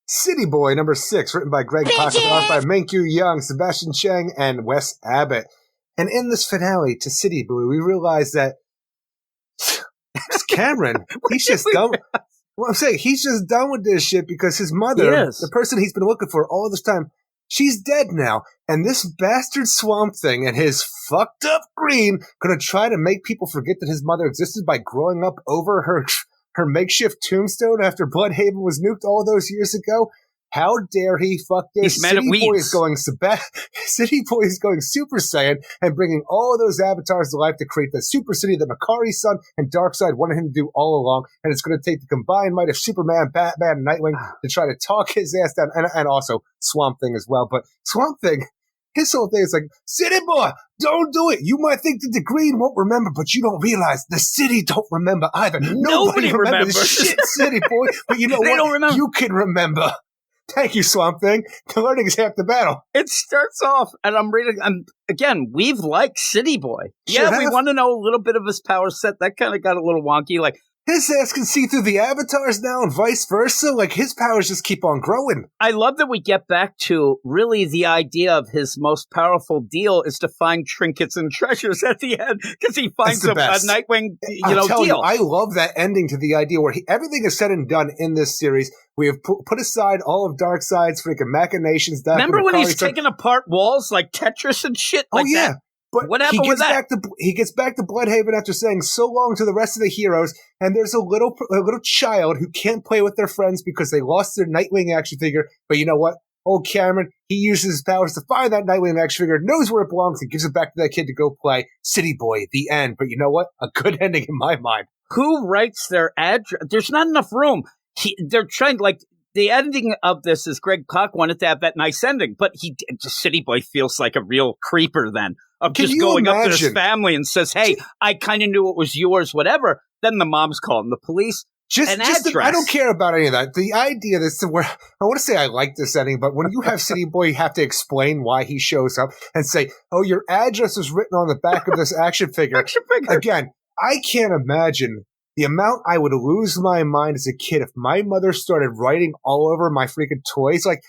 City Boy number 6, written by Greg Pak, art by Menkyu Young, Sebastian Chang, and Wes Abbott. And in this finale to City Boy, we realize that Cameron, he's just done. Well, I'm saying he's just done with this shit because his mother, the person he's been looking for all this time, she's dead now. And this bastard Swamp Thing and his fucked up Green gonna try to make people forget that his mother existed by growing up over her makeshift tombstone after Bloodhaven was nuked all those years ago. How dare he fuck this? City Boy is going City Boy is going Super Saiyan and bringing all of those avatars to life to create the super city that Makari's son and Darkseid wanted him to do all along. And it's going to take the combined might of Superman, Batman, and Nightwing to try to talk his ass down, and also Swamp Thing as well. But Swamp Thing, his whole thing is like, City Boy, don't do it. You might think that the Green won't remember, but you don't realize the city don't remember either. Nobody remembers shit, City Boy. But you know what? Don't remember. You can remember. Thank you, Swamp Thing. The learning is half the battle. It starts off, and I'm reading, again, we've liked City Boy. Yeah, we want to know a little bit of his power set. That kind of got a little wonky. Like, his ass can see through the avatars now and vice versa. Like, his powers just keep on growing. I love that we get back to really the idea of his most powerful deal is to find trinkets and treasures at the end because he finds a Nightwing, deal. I love that ending to the idea where everything is said and done in this series. We have put aside all of Darkseid's freaking machinations. Remember when he's taking apart walls like Tetris and shit like that? But what happened with that? He gets back to Bloodhaven after saying so long to the rest of the heroes, and there's a little child who can't play with their friends because they lost their Nightwing action figure. But you know what? Old Cameron, he uses his powers to find that Nightwing action figure, knows where it belongs, and gives it back to that kid to go play. City Boy, the end. But you know what? A good ending in my mind. Who writes their address? There's not enough room. They're trying, like, the ending of this is Greg Pak wanted to have that nice ending, but City Boy feels like a real creeper then. Of just going up to his family and says, hey, I kind of knew it was yours, whatever. Then the mom's calling the police. I don't care about any of that. The idea that's where I want to say I like this ending, but when you have City Boy, you have to explain why he shows up and say, oh, your address was written on the back of this action figure. Again, I can't imagine the amount I would lose my mind as a kid if my mother started writing all over my freaking toys. Like,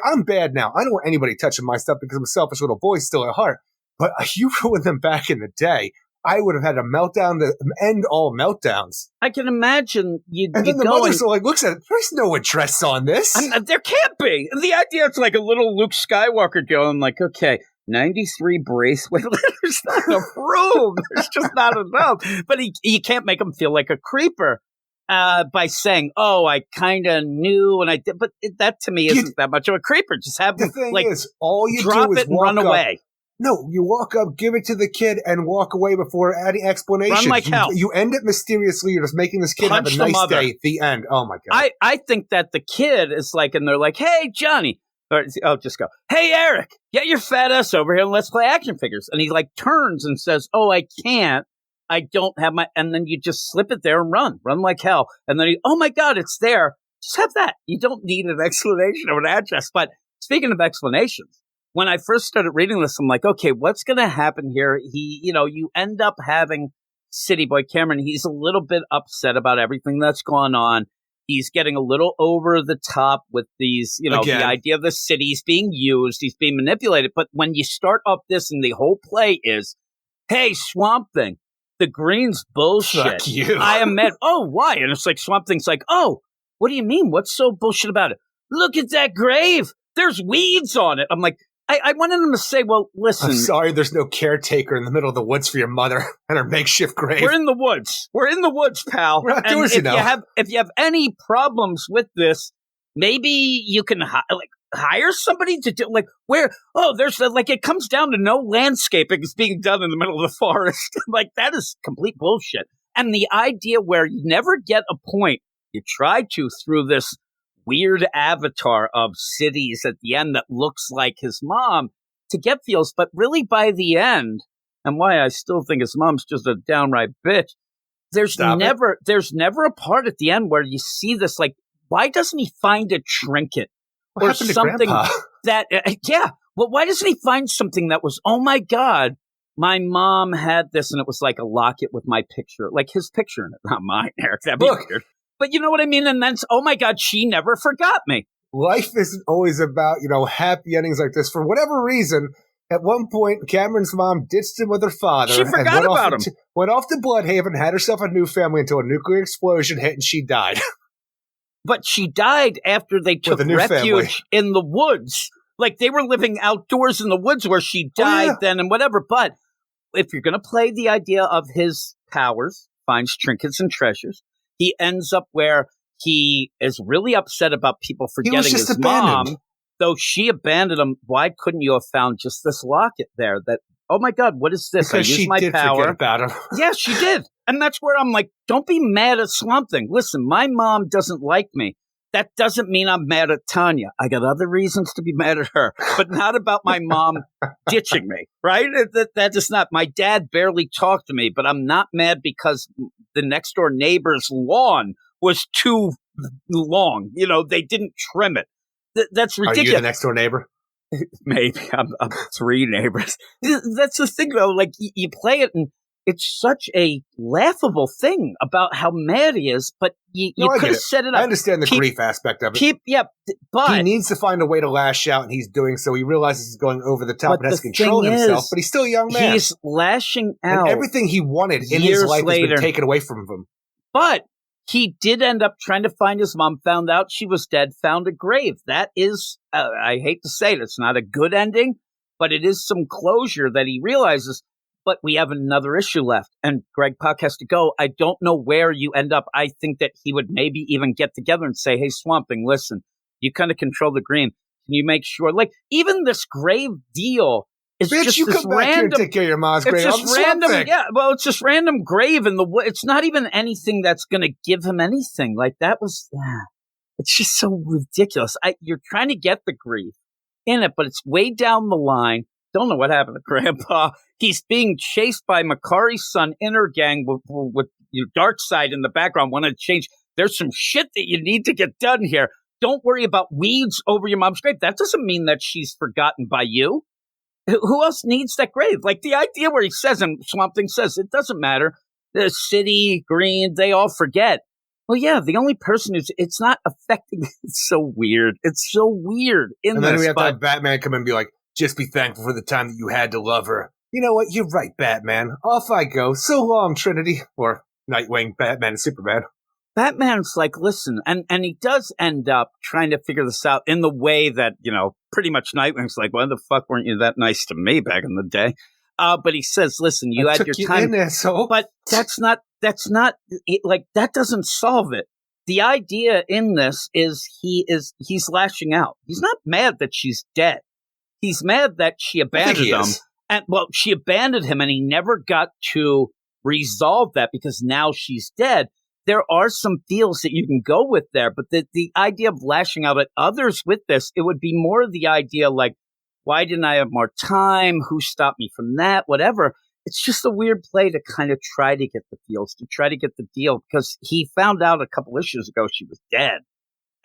I'm bad now. I don't want anybody touching my stuff because I'm a selfish little boy still at heart. But you ruined them back in the day. I would have had a meltdown to end all meltdowns. I can imagine you. And then the mother looks at it. There's no address on this. There can't be. The idea it's like a little Luke Skywalker going like, okay, 93 bracelet. There's not enough room. There's just not enough. But you can't make him feel like a creeper by saying, "Oh, I kind of knew," and I did. But that to me isn't that much of a creeper. Just have the thing like is, all you drop do is it and run away. No, you walk up, give it to the kid, and walk away before adding explanation. Run like hell. You end it mysteriously. You're just making this kid have a nice day. The end. Oh, my God. I think that the kid is like, and they're like, hey, Johnny. Or, just go, hey, Eric, get your fat ass over here and let's play action figures. And he like turns and says, oh, I can't. I don't have my, and then you just slip it there and run like hell. And then oh my God, it's there. Just have that. You don't need an explanation of an address. But speaking of explanations, when I first started reading this, I'm like, okay, what's going to happen here? You end up having City Boy Cameron. He's a little bit upset about everything that's gone on. He's getting a little over the top with these, the idea of the city's being used. He's being manipulated. But when you start up this and the whole play is, hey, Swamp Thing, the Green's bullshit. Fuck you. I am mad. Oh, why? And it's like Swamp Thing's like, oh, what do you mean? What's so bullshit about it? Look at that grave. There's weeds on it. I'm like, I wanted him to say, well, listen. I'm sorry there's no caretaker in the middle of the woods for your mother and her makeshift grave. We're in the woods. We're in the woods, pal. We're not doing if you have any problems with this, maybe you can hire somebody to do there's it comes down to no landscaping is being done in the middle of the forest. Like, that is complete bullshit. And the idea where you never get a point, you try to through this weird avatar of cities at the end that looks like his mom to get feels, but really by the end, and why I still think his mom's just a downright bitch, there's never a part at the end where you see this, like, why doesn't he find a trinket or something that, well, why doesn't he find something that was, oh my God, my mom had this and it was like a locket with my picture, like his picture in it, not mine, Eric, that'd be weird. but you know what I mean? And then, oh my God, she never forgot me. Life isn't always about, happy endings like this. For whatever reason, at one point, Cameron's mom ditched him with her father. She forgot about him. Went off to Bloodhaven, had herself a new family until a nuclear explosion hit and she died. But she died after they took refuge in the woods. Like they were living outdoors in the woods where she died then and whatever. But if you're going to play the idea of his powers, finds trinkets and treasures, he ends up where he is really upset about people forgetting his mom. Though she abandoned him, why couldn't you have found just this locket there that, oh my God, what is this? Because she did forget about him. Yeah, she did. And that's where I'm like, don't be mad at Swamp Thing. Listen, my mom doesn't like me. That doesn't mean I'm mad at Tanya. I got other reasons to be mad at her, but not about my mom ditching me, right? That is not. My dad barely talked to me, but I'm not mad because the next door neighbor's lawn was too long. They didn't trim it. That's ridiculous. Are you the next door neighbor? Maybe. I'm 3 neighbors. That's the thing, though. Like, you play it, and it's such a laughable thing about how mad he is, but you could have set it up. I understand the grief aspect of it. But he needs to find a way to lash out, and he's doing so. He realizes he's going over the top and has to control himself, but he's still a young man. He's lashing out. And everything he wanted in his life has been taken away from him. But he did end up trying to find his mom, found out she was dead, found a grave. That is, I hate to say it, it's not a good ending, but it is some closure that he realizes. But we have another issue left, and Greg Pak has to go. I don't know where you end up. I think that he would maybe even get together and say, hey, Swamp Thing, listen, you kind of control the green. Can you make sure, like, even this grave deal is just you this come back random, here and take care of your mom's grave. It's just random, it's just random grave in the wood. It's not even anything that's going to give him anything. Like, that was, it's just so ridiculous. You're trying to get the grief in it, but it's way down the line. Don't know what happened to Grandpa. He's being chased by Makari's son inner gang with your dark side in the background. Want to change? There's some shit that you need to get done here. Don't worry about weeds over your mom's grave. That doesn't mean that she's forgotten by you. Who else needs that grave? Like the idea where he says, and Swamp Thing says, it doesn't matter. The city, Green, they all forget. Well, yeah, the only person it's not affecting. It's so weird. It's so weird. And then we have to have Batman come in and be like, just be thankful for the time that you had to love her. You know what? You're right, Batman. Off I go. So long, Trinity. Or Nightwing, Batman, and Superman. Batman's like, listen, and he does end up trying to figure this out in the way that, pretty much Nightwing's like, why the fuck weren't you that nice to me back in the day? But he says, listen, you had your time. But that's not, like, that doesn't solve it. The idea in this is he's lashing out. He's not mad that she's dead. He's mad that she abandoned him. And she abandoned him and he never got to resolve that because now she's dead. There are some feels that you can go with there, but the idea of lashing out at others with this, it would be more the idea like, why didn't I have more time? Who stopped me from that? Whatever. It's just a weird play to kind of try to get the feels, to try to get the deal, because he found out a couple issues ago she was dead.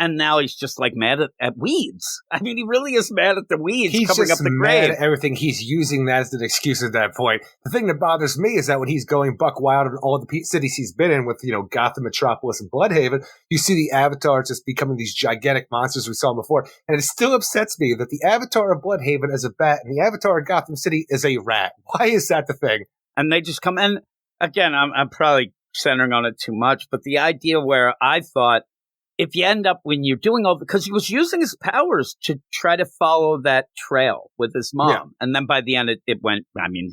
And now he's just like mad at weeds. I mean, he really is mad at the weeds coming up the grave. He's mad at everything. He's using that as an excuse at that point. The thing that bothers me is that when he's going buck wild in all the cities he's been in with, Gotham, Metropolis, and Bloodhaven, you see the Avatars just becoming these gigantic monsters we saw before. And it still upsets me that the Avatar of Bloodhaven is a bat and the Avatar of Gotham City is a rat. Why is that the thing? And they just come, and again, I'm probably centering on it too much, but the idea where I thought, if you end up when you're doing because he was using his powers to try to follow that trail with his mom. Yeah. And then by the end, it went,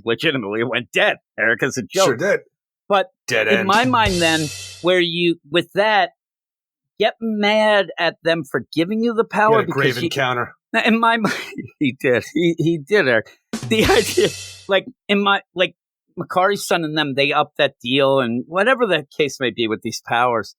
legitimately, it went dead. Erica's a joke. Sure did. But dead in end. my mind then, where you, with that, get mad at them for giving you the power. Because grave encounter. In my mind, he did. He did, Eric. The idea, Makari's son and them, they upped that deal and whatever the case may be with these powers.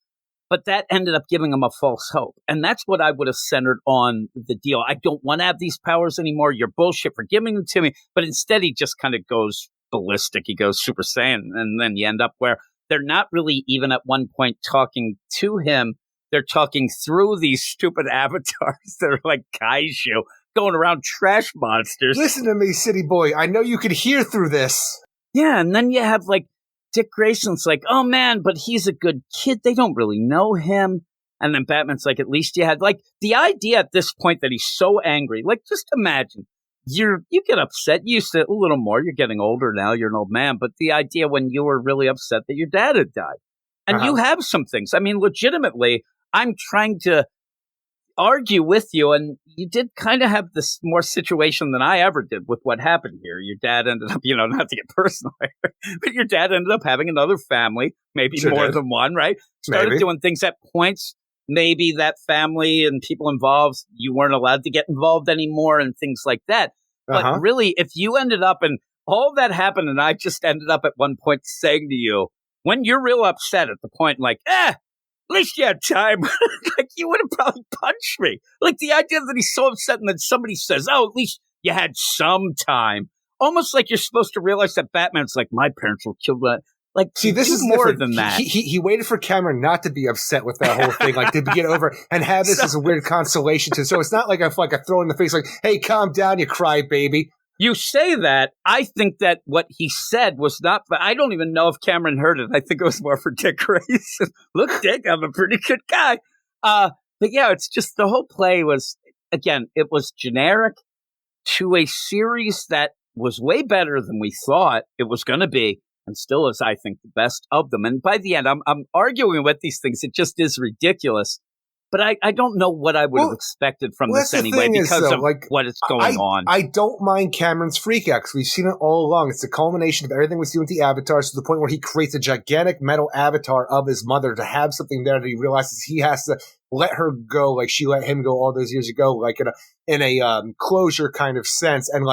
But that ended up giving him a false hope. And that's what I would have centered on the deal. I don't want to have these powers anymore. You're bullshit for giving them to me. But instead, he just kind of goes ballistic. He goes Super Saiyan. And then you end up where they're not really even at one point talking to him. They're talking through these stupid avatars that are like kaiju going around trash monsters. Listen to me, city boy. I know you could hear through this. Yeah. And then you have Dick Grayson's like, oh man, but he's a good kid. They don't really know him. And then Batman's like, at least you had, like, the idea at this point that he's so angry. Like, just imagine, you get upset. You used to a little more. You're getting older now. You're an old man. But the idea when you were really upset that your dad had died. And you have some things. I mean, legitimately, I'm trying to argue with you, and you did kind of have this more situation than I ever did with what happened here. Your dad ended up, not to get personal here, but your dad ended up having another family, maybe more than one, right? Started doing things at points. Maybe that family and people involved, you weren't allowed to get involved anymore and things like that. But really, if you ended up and all that happened and I just ended up at one point saying to you, when you're real upset at the point, like, at least you had time, like you would have probably punched me. Like the idea that he's so upset and then somebody says, oh, at least you had some time. Almost like you're supposed to realize that Batman's like, my parents were killed. Like, see, this is more different. Than that. He waited for Cameron not to be upset with that whole thing, like to get over and have this as a weird consolation to. So it's not like a throw in the face, like, "Hey, calm down, you cry baby." You say that. I think that what he said was not. But I don't even know if Cameron heard it. I think it was more for Dick Grayson. Look, Dick, I'm a pretty good guy. But yeah, it's just the whole play was, again, it was generic to a series that was way better than we thought it was going to be. And still is, I think, the best of them. And by the end, I'm arguing with these things. It just is ridiculous. But I don't know what I would have expected from this anyway because of what is going on. I don't mind Cameron's freak out because we've seen it all along. It's the culmination of everything we see with the avatars to the point where he creates a gigantic metal avatar of his mother to have something there that he realizes he has to let her go like she let him go all those years ago, like in a closure kind of sense. And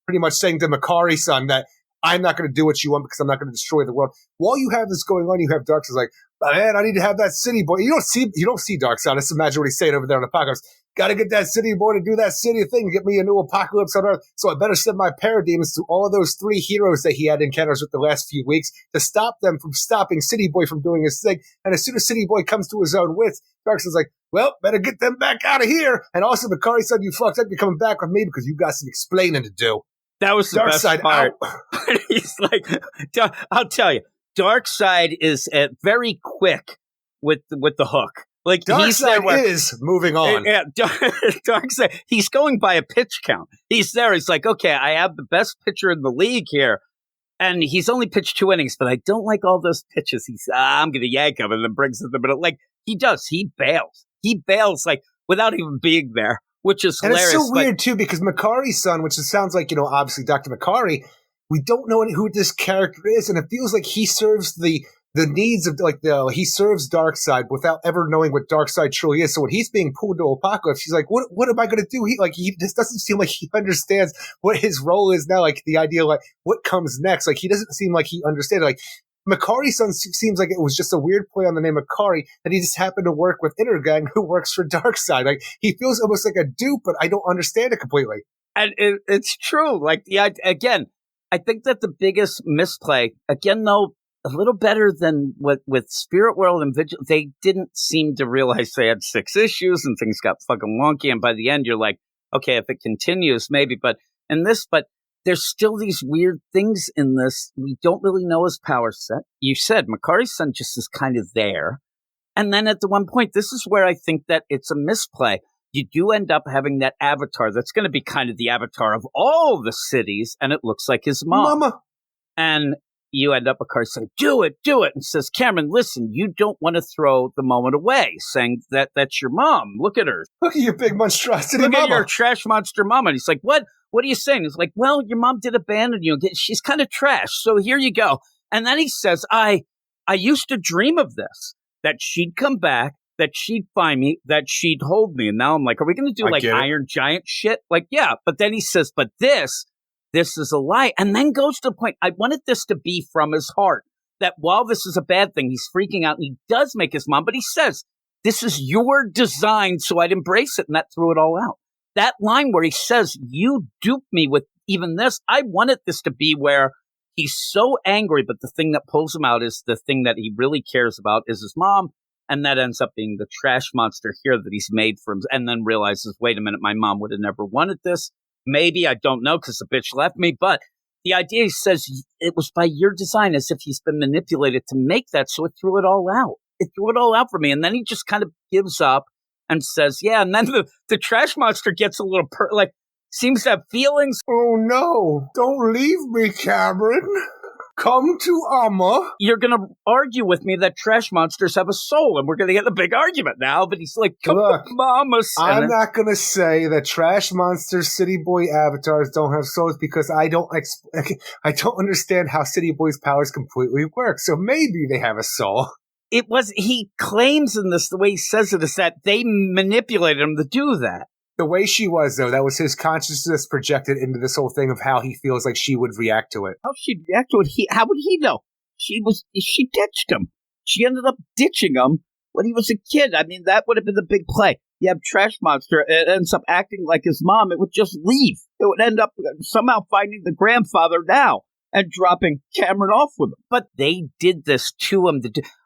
pretty much saying to Makari's son that, I'm not going to do what you want because I'm not going to destroy the world. While you have this going on, you have Darkseid's like, man, I need to have that city boy. You don't see Darkseid. Let's imagine what he's saying over there on Apocalypse. Got to get that city boy to do that city thing, get me a new apocalypse on Earth. So I better send my parademons to all of those 3 heroes that he had encounters with the last few weeks to stop them from stopping City Boy from doing his thing. And as soon as City Boy comes to his own wits, Darkseid's like, well, better get them back out of here. And also, Makari said, you fucked up. You're coming back with me because you got some explaining to do. That was the best part. He's like, I'll tell you, Darkseid is very quick with the hook. Like Darkseid is moving on. Yeah, Darkseid. He's going by a pitch count. He's there. He's like, okay, I have the best pitcher in the league here, and he's only pitched 2 innings, but I don't like all those pitches. He's, I'm going to yank him, and then brings it in the middle. Like he does. He bails. He bails like without even being there. Which is hilarious. And it's so weird, too, because Makari's son, which sounds like, obviously Dr. Makari, we don't know who this character is, and it feels like he serves the needs of, he serves Darkseid without ever knowing what Darkseid truly is. So when he's being pulled to Apocalypse, he's like, what am I going to do? He just doesn't seem like he understands what his role is now, like the idea, like, what comes next. Like, he doesn't seem like he understands, like, Makari's son seems like it was just a weird play on the name Makari that he just happened to work with Intergang, who works for Darkseid. Like, he feels almost like a dupe, but I don't understand it completely. And it's true. Like, again, I think that the biggest misplay, again, though, a little better than with Spirit World and Vigil, they didn't seem to realize they had 6 issues and things got fucking wonky. And by the end, you're like, okay, if it continues, maybe. But there's still these weird things in this. We don't really know his power set. You said Makari's son just is kind of there. And then at the one point, this is where I think that it's a misplay. You do end up having that avatar that's going to be kind of the avatar of all the cities, and it looks like his mom. Mama. And you end up, Makari saying, do it, and says, Cameron, listen, you don't want to throw the moment away, saying that that's your mom. Look at her. Look at your big monstrosity Look mama. at your trash monster mama. And he's like, what are you saying? He's like, well, your mom did abandon you. She's kind of trash. So here you go. And then he says, I used to dream of this, that she'd come back, that she'd find me, that she'd hold me. And now I'm like, are we going to do like Iron Giant shit? Like, yeah. But then he says, but this is a lie. And then goes to the point, I wanted this to be from his heart, that while this is a bad thing, he's freaking out and he does make his mom, but he says, this is your design, so I'd embrace it. And that threw it all out. That line where he says, you duped me with even this, I wanted this to be where he's so angry, but the thing that pulls him out is the thing that he really cares about is his mom. And that ends up being the trash monster here that he's made for him, and then realizes, wait a minute, my mom would have never wanted this. Maybe, I don't know, because the bitch left me. But the idea, he says, it was by your design, as if he's been manipulated to make that, so it threw it all out. It threw it all out for me. And then he just kind of gives up and says, yeah. And then the trash monster gets a little, seems to have feelings. Oh, no. Don't leave me, Cameron. Come to Amma. You're going to argue with me that trash monsters have a soul, and we're going to get a big argument now. But he's like, come to Mama. I'm not going to say that trash monsters, City Boy avatars don't have souls because I don't understand how City Boy's powers completely work. So maybe they have a soul. He claims in this, the way he says it, is that they manipulated him to do that. The way she was, though, that was his consciousness projected into this whole thing of how he feels like she would react to it. How she'd react to it? How would he know? She ditched him. She ended up ditching him when he was a kid. I mean, that would have been the big play. You have Trash Monster, it ends up acting like his mom. It would just leave. It would end up somehow finding the grandfather now and dropping Cameron off with him. But they did this to him.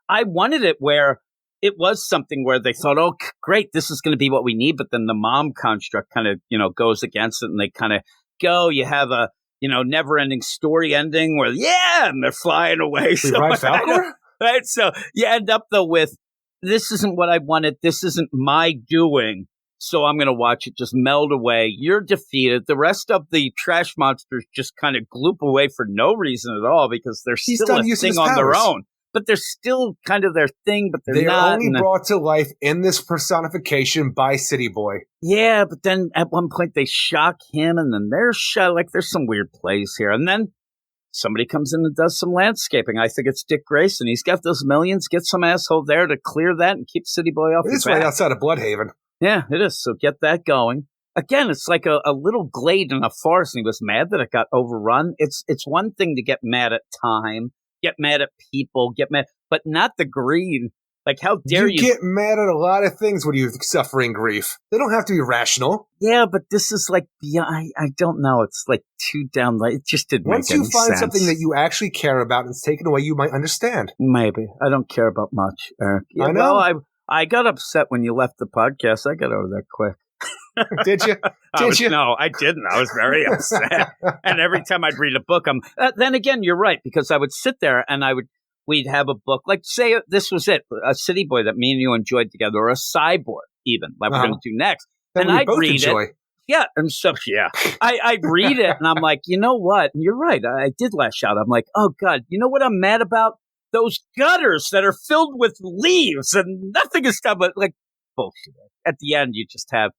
I wanted it where it was something where they thought, oh, great, this is going to be what we need. But then the mom construct kind of, goes against it, and they kind of go. You have a, never-ending story ending where, and they're flying away. Right? So you end up, though, with, this isn't what I wanted. This isn't my doing. So I'm going to watch it just meld away. You're defeated. The rest of the trash monsters just kind of gloop away for no reason at all because they're still a thing on their own. But they're still kind of their thing, but they're not. They're only brought to life in this personification by City Boy. Yeah, but then at one point they shock him, and then they're shot. Like, there's some weird plays here. And then somebody comes in and does some landscaping. I think it's Dick Grayson. He's got those millions. Get some asshole there to clear that and keep City Boy off his back. It's right outside of Bloodhaven. Yeah, it is. So get that going. Again, it's like a little glade in a forest, and he was mad that it got overrun. It's one thing to get mad at time, get mad at people, but not the greed. Like, how dare you? You get mad at a lot of things when you're suffering grief. They don't have to be rational. Yeah, but this is like, I don't know. It's like too downright. It just didn't make any sense. Once you find something that you actually care about and it's taken away, you might understand. Maybe. I don't care about much, Eric. Yeah, I know. Well, I got upset when you left the podcast. I got over that quick. Did you? No, I didn't. I was very upset. And every time I'd read a book, then again, you're right, because I would sit there and we'd have a book, like, say this was it, a City Boy that me and you enjoyed together, or a Cyborg even, like we're going to do next. And I'd read it. Yeah, and so, I'd read it, and I'm like, you know what? And you're right, I did lash out. I'm like, oh, God, you know what I'm mad about? Those gutters that are filled with leaves, and nothing is done but, like, bullshit. At the end, you just have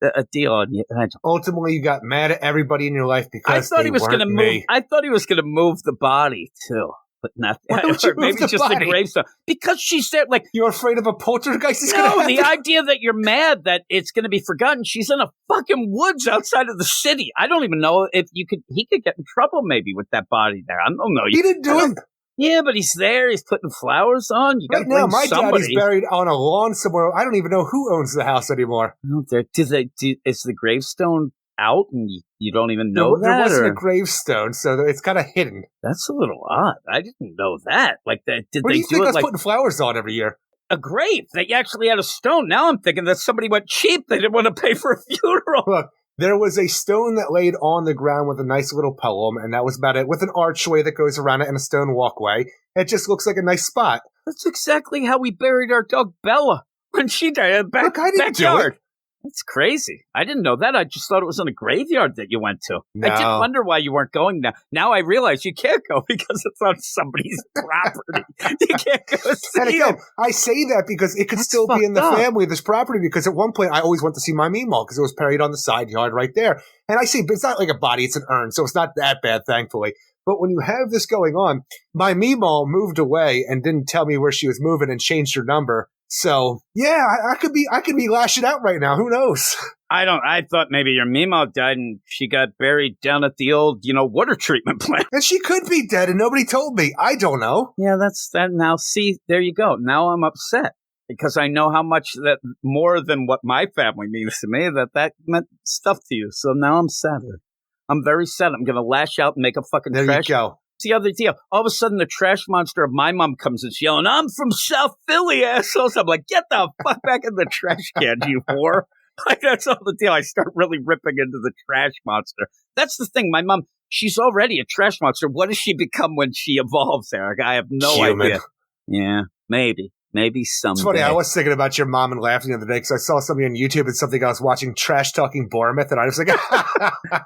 a deal on you. Ultimately, you got mad at everybody in your life because I thought he was going to move. I thought he was going to move the body too, but not. Or maybe just the gravestone, because she's there. Like, you're afraid of a poltergeist. The idea that you're mad that it's going to be forgotten. She's in a fucking woods outside of the city. I don't even know if he could get in trouble maybe with that body there. I don't know. He didn't do it. Yeah, but he's there. He's putting flowers on. You got to bring my somebody. Daddy's buried on a lawn somewhere. I don't even know who owns the house anymore. Is the gravestone out and you don't even know that? There wasn't a gravestone, so it's kind of hidden. That's a little odd. I didn't know that. Like, that? Did what they do you think it I was like putting flowers on every year? A grave. They actually had a stone. Now I'm thinking that somebody went cheap. They didn't want to pay for a funeral. Look. There was a stone that laid on the ground with a nice little poem, and that was about it, with an archway that goes around it and a stone walkway. It just looks like a nice spot. That's exactly how we buried our dog Bella when she died in the backyard. That's crazy. I didn't know that. I just thought it was in a graveyard that you went to. No. I did wonder why you weren't going now. Now I realize you can't go because it's on somebody's property. You can't go see And again, I say that because it could still be in the family, this property, because at one point I always went to see my Meemaw because it was buried on the side yard right there. And I say, but it's not like a body, it's an urn, so it's not that bad, thankfully. But when you have this going on, my Meemaw moved away and didn't tell me where she was moving and changed her number. So yeah, I could be lashing out right now. Who knows? I thought maybe your Meemaw died and she got buried down at the old, water treatment plant. And she could be dead and nobody told me. I don't know. Yeah, that's that. Now, see, there you go. Now I'm upset because I know how much that more than what my family means to me, that meant stuff to you. So now I'm sadder. I'm very sad. I'm going to lash out and make a fucking trash. There you go. It's the other deal. All of a sudden, the trash monster of my mom comes and yelling, "I'm from South Philly, assholes." I'm like, get the fuck back in the trash can, you whore. Like, that's all the deal. I start really ripping into the trash monster. That's the thing. My mom, she's already a trash monster. What does she become when she evolves, Eric? I have no idea. Yeah, maybe. Maybe someday. It's funny, I was thinking about your mom and laughing the other day because I saw something on YouTube and something I was watching trash-talking Bournemouth, and I was like,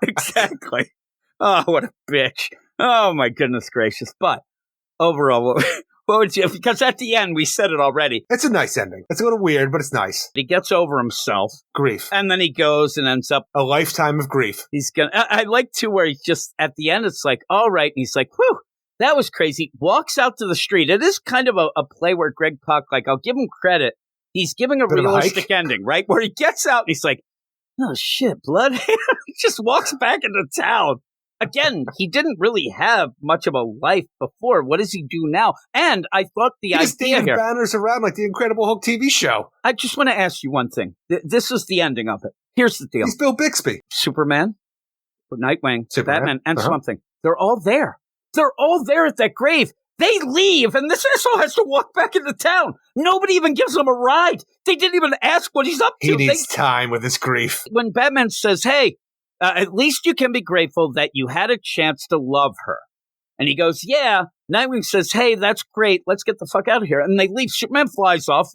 exactly. Oh, what a bitch. Oh, my goodness gracious. But overall, what would you, because at the end, we said it already. It's a nice ending. It's a little weird, but it's nice. He gets over himself. Grief. And then he goes and ends up. A lifetime of grief. I like to where he's just, at the end, it's like, all right. And he's like, whew. That was crazy. Walks out to the street. It is kind of a play where Greg Pak, like, I'll give him credit. He's giving a realistic ending, right? Where he gets out and he's like, oh, shit, blood. He just walks back into town. Again, he didn't really have much of a life before. What does he do now? And I thought the idea here. Banners around like the Incredible Hulk TV show. I just want to ask you one thing. This is the ending of it. Here's the deal. He's Bill Bixby. Superman, Nightwing, Batman, and something. They're all there. They're all there at that grave. They leave, and this asshole has to walk back into town. Nobody even gives him a ride. They didn't even ask what he's up to. He needs time with his grief. When Batman says, hey, at least you can be grateful that you had a chance to love her. And he goes, yeah. Nightwing says, hey, that's great. Let's get the fuck out of here. And they leave. Superman flies off.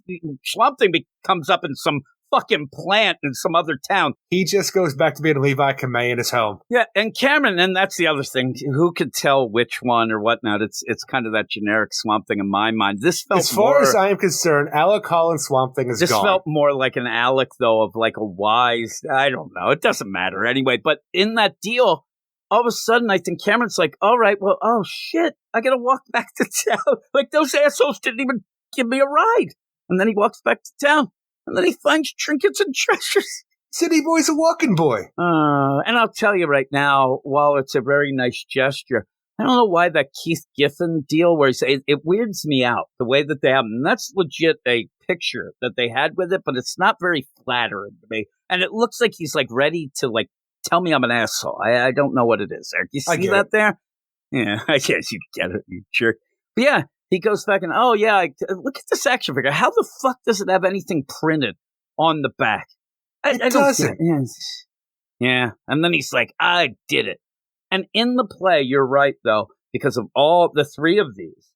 Swamp Thing comes up in some fucking plant in some other town. He just goes back to being Levi Kamei in his home. Yeah, and Cameron, and that's the other thing. Who could tell which one or whatnot? It's kind of that generic Swamp Thing in my mind. This felt as far as I am concerned, Alec Holland's Swamp Thing is gone. This felt more like an Alec, though, of like a wise, I don't know. It doesn't matter anyway. But in that deal, all of a sudden, I think Cameron's like, all right, well, oh shit, I got to walk back to town. Like those assholes didn't even give me a ride. And then he walks back to town. And then he finds trinkets and treasures. City Boy's a walking boy. And I'll tell you right now, while it's a very nice gesture, I don't know why that Keith Giffen deal where it weirds me out, the way that they have, and that's legit a picture that they had with it, but it's not very flattering to me. And it looks like he's like ready to like tell me I'm an asshole. I don't know what it is, Eric. You see that there? Yeah, I guess you get it, you jerk. But yeah. He goes back and, oh, yeah, look at this action figure. How the fuck does it have anything printed on the back? It doesn't. Yeah. And then he's like, I did it. And in the play, you're right, though, because of all the three of these,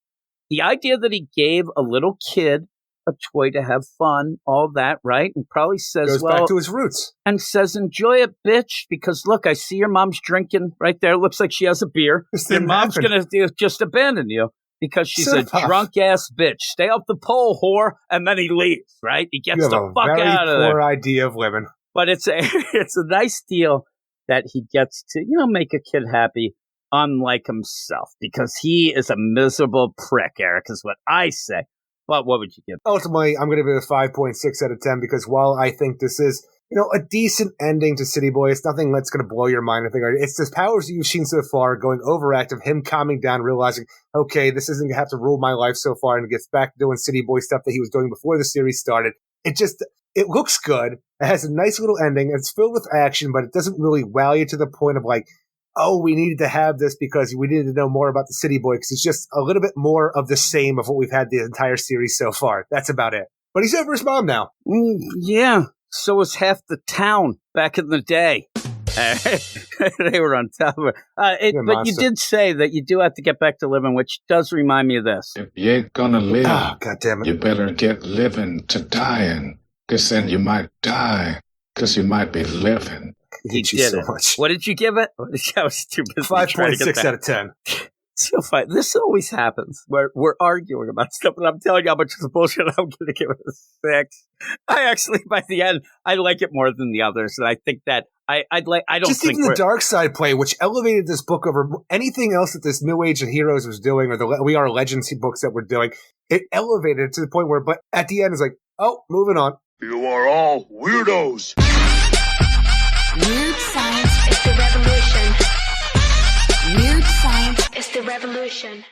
the idea that he gave a little kid a toy to have fun, all that, right? And probably says, goes back to his roots. And says, enjoy it, bitch, because look, I see your mom's drinking right there. Looks like she has a beer. Your mom's going to just abandon you. Because she's a drunk-ass bitch. Stay off the pole, whore. And then he leaves, right? He gets the fuck out of there. Poor idea of women. But it's a nice deal that he gets to, make a kid happy, unlike himself. Because he is a miserable prick, Eric, is what I say. But what would you give? Ultimately, I'm going to give it a 5.6 out of 10 because while I think this is, a decent ending to City Boy, it's nothing that's going to blow your mind. I think it's the powers that you've seen so far going overactive, him calming down, realizing, okay, this isn't going to have to rule my life so far, and he gets back to doing City Boy stuff that he was doing before the series started. It looks good. It has a nice little ending. It's filled with action, but it doesn't really wow you to the point of like, oh, we needed to have this because we needed to know more about the City Boy, because it's just a little bit more of the same of what we've had the entire series so far. That's about it. But he's over his mom now. Yeah. So was half the town back in the day. They were on top of it. But you did say that you do have to get back to living, which does remind me of this. If you ain't gonna live, God damn it. You better get living to dying, because then you might die, because you might be living. He did it. Much. What did you give it? That was stupid. 5.6 out of 10. So fine. This always happens where we're arguing about stuff, and I'm telling you how much is bullshit. I'm going to give it a 6. I actually, by the end, I like it more than the others, and I think that I don't just think even the Dark Side play, which elevated this book over anything else that this New Age of Heroes was doing, or the We Are Legends books that we're doing. It elevated it to the point where, but at the end, it's like, oh, moving on. You are all weirdos. Weird science is the revolution. Weird science is the revolution.